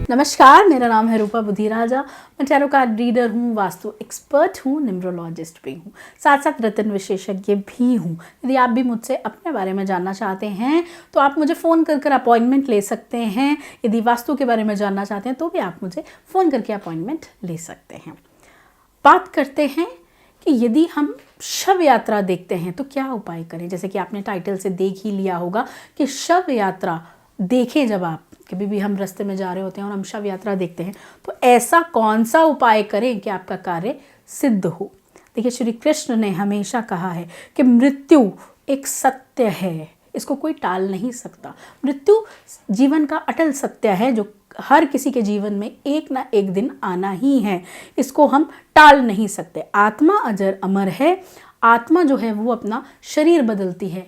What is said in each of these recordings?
नमस्कार, मेरा नाम है रूपा बुधिराजा। मैं टैरो कार्ड रीडर हूँ, वास्तु एक्सपर्ट हूँ, न्यूमरोलॉजिस्ट भी हूँ, साथ साथ रत्न विशेषज्ञ भी हूँ। यदि आप भी मुझसे अपने बारे में जानना चाहते हैं तो आप मुझे फ़ोन कर अपॉइंटमेंट ले सकते हैं। यदि वास्तु के बारे में जानना चाहते हैं तो भी आप मुझे फ़ोन करके अपॉइंटमेंट ले सकते हैं। बात करते हैं कि यदि हम शव यात्रा देखते हैं तो क्या उपाय करें। जैसे कि आपने टाइटल से देख ही लिया होगा कि शव यात्रा देखें, जब आप कभी भी हम रास्ते में जा रहे होते हैं और हम शव यात्रा देखते हैं तो ऐसा कौन सा उपाय करें कि आपका कार्य सिद्ध हो। देखिए, श्री कृष्ण ने हमेशा कहा है कि मृत्यु एक सत्य है, इसको कोई टाल नहीं सकता। मृत्यु जीवन का अटल सत्य है जो हर किसी के जीवन में एक ना एक दिन आना ही है, इसको हम टाल नहीं सकते। आत्मा अजर अमर है। आत्मा जो है वो अपना शरीर बदलती है,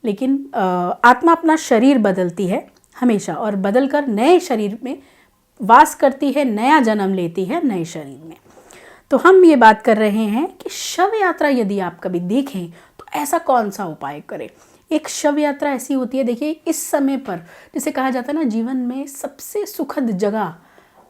लेकिन आत्मा अपना शरीर बदलती है हमेशा और बदलकर नए शरीर में वास करती है, नया जन्म लेती है नए शरीर में। तो हम ये बात कर रहे हैं कि शव यात्रा यदि आप कभी देखें तो ऐसा कौन सा उपाय करें। एक शव यात्रा ऐसी होती है, देखिए इस समय पर जिसे कहा जाता है ना, जीवन में सबसे सुखद जगह,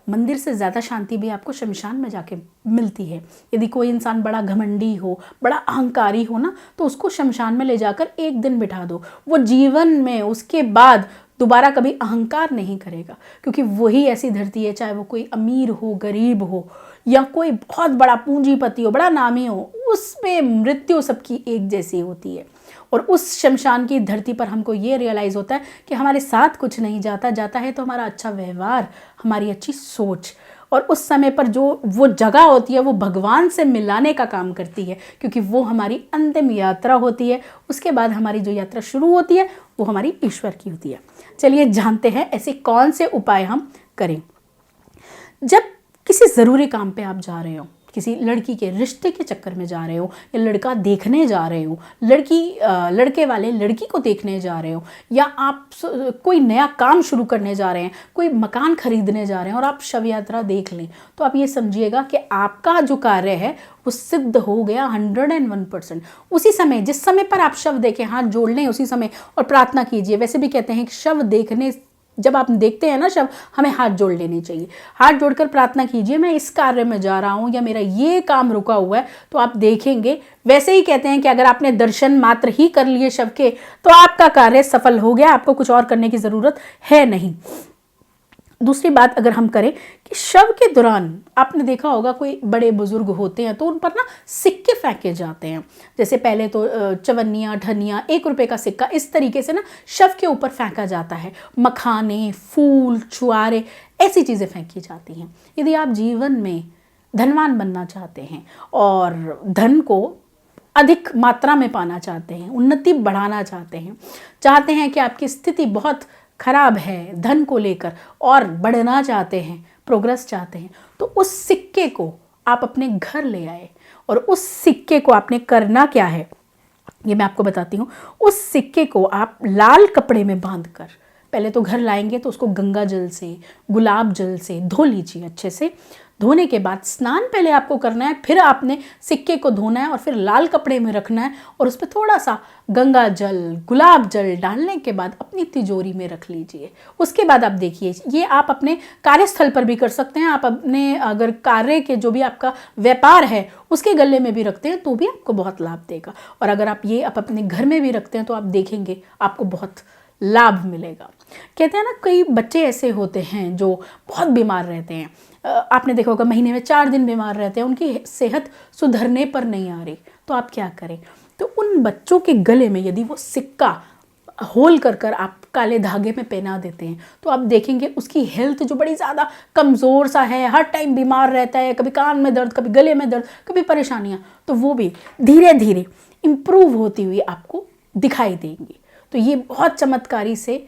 मंदिर से ज़्यादा शांति भी आपको शमशान में जाके मिलती है। यदि कोई इंसान बड़ा घमंडी हो, बड़ा अहंकारी हो ना, तो उसको शमशान में ले जाकर एक दिन बिठा दो, वो जीवन में उसके बाद दोबारा कभी अहंकार नहीं करेगा, क्योंकि वही ऐसी धरती है, चाहे वो कोई अमीर हो, गरीब हो या कोई बहुत बड़ा पूंजीपति हो, बड़ा नामी हो, उसमें मृत्यु सबकी एक जैसी होती है। और उस शमशान की धरती पर हमको ये रियलाइज़ होता है कि हमारे साथ कुछ नहीं जाता है तो हमारा अच्छा व्यवहार, हमारी अच्छी सोच, और उस समय पर जो वो जगह होती है वो भगवान से मिलाने का काम करती है, क्योंकि वो हमारी अंतिम यात्रा होती है। उसके बाद हमारी जो यात्रा शुरू होती है वो हमारी ईश्वर की होती है। चलिए जानते हैं ऐसे कौन से उपाय हम करें। जब किसी ज़रूरी काम पे आप जा रहे हो, किसी लड़की के रिश्ते के चक्कर में जा रहे हो, या लड़का देखने जा रहे हो, लड़के वाले लड़की को देखने जा रहे हो, या आप कोई नया काम शुरू करने जा रहे हैं, कोई मकान खरीदने जा रहे हैं और आप शव यात्रा देख लें, तो आप ये समझिएगा कि आपका जो कार्य है वो सिद्ध हो गया 101%। उसी समय, जिस समय पर आप शव देखें, हाथ जोड़ लें उसी समय और प्रार्थना कीजिए। वैसे भी कहते हैं कि शव देखने, जब आप देखते हैं ना शव, हमें हाथ जोड़ लेने चाहिए। हाथ जोड़कर प्रार्थना कीजिए, मैं इस कार्य में जा रहा हूँ या मेरा ये काम रुका हुआ है, तो आप देखेंगे। वैसे ही कहते हैं कि अगर आपने दर्शन मात्र ही कर लिए शव के तो आपका कार्य सफल हो गया, आपको कुछ और करने की ज़रूरत है नहीं। दूसरी बात अगर हम करें कि शव के दौरान आपने देखा होगा कोई बड़े बुजुर्ग होते हैं तो उन पर ना सिक्के फेंके जाते हैं। जैसे पहले तो चवन्नियाँ, ठनियाँ, 1 रुपये का सिक्का, इस तरीके से ना शव के ऊपर फेंका जाता है। मखाने, फूल, छुआरे, ऐसी चीज़ें फेंकी जाती हैं। यदि आप जीवन में धनवान बनना चाहते हैं और धन को अधिक मात्रा में पाना चाहते हैं, उन्नति बढ़ाना चाहते हैं कि आपकी स्थिति बहुत खराब है धन को लेकर और बढ़ना चाहते हैं, प्रोग्रेस चाहते हैं, तो उस सिक्के को आप अपने घर ले आए। और उस सिक्के को आपने करना क्या है ये मैं आपको बताती हूँ। उस सिक्के को आप लाल कपड़े में बांधकर पहले तो घर लाएंगे, तो उसको गंगा जल से, गुलाब जल से धो लीजिए अच्छे से। धोने के बाद स्नान पहले आपको करना है, फिर आपने सिक्के को धोना है और फिर लाल कपड़े में रखना है और उस पर थोड़ा सा गंगा जल, गुलाब जल डालने के बाद अपनी तिजोरी में रख लीजिए। उसके बाद आप देखिए, ये आप अपने कार्यस्थल पर भी कर सकते हैं। आप अपने अगर कार्य के जो भी आपका व्यापार है उसके गले में भी रखते हैं तो भी आपको बहुत लाभ देगा। और अगर आप अपने घर में भी रखते हैं तो आप देखेंगे आपको बहुत लाभ मिलेगा। कहते हैं ना, कई बच्चे ऐसे होते हैं जो बहुत बीमार रहते हैं। आपने देखा होगा महीने में 4 दिन बीमार रहते हैं, उनकी सेहत सुधरने पर नहीं आ रही, तो आप क्या करें। तो उन बच्चों के गले में यदि वो सिक्का होल कर आप काले धागे में पहना देते हैं तो आप देखेंगे उसकी हेल्थ जो बड़ी ज़्यादा कमज़ोर सा है, हर टाइम बीमार रहता है, कभी कान में दर्द, कभी गले में दर्द, कभी परेशानियाँ, तो वो भी धीरे धीरे इम्प्रूव होती हुई आपको दिखाई देंगी। तो ये बहुत चमत्कारी से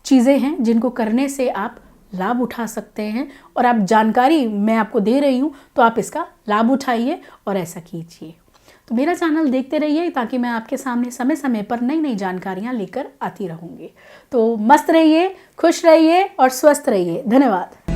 चीज़ें हैं जिनको करने से आप लाभ उठा सकते हैं, और आप जानकारी मैं आपको दे रही हूँ तो आप इसका लाभ उठाइए और ऐसा कीजिए। तो मेरा चैनल देखते रहिए ताकि मैं आपके सामने समय समय पर नई नई जानकारियाँ लेकर आती रहूँगी। तो मस्त रहिए, खुश रहिए और स्वस्थ रहिए। धन्यवाद।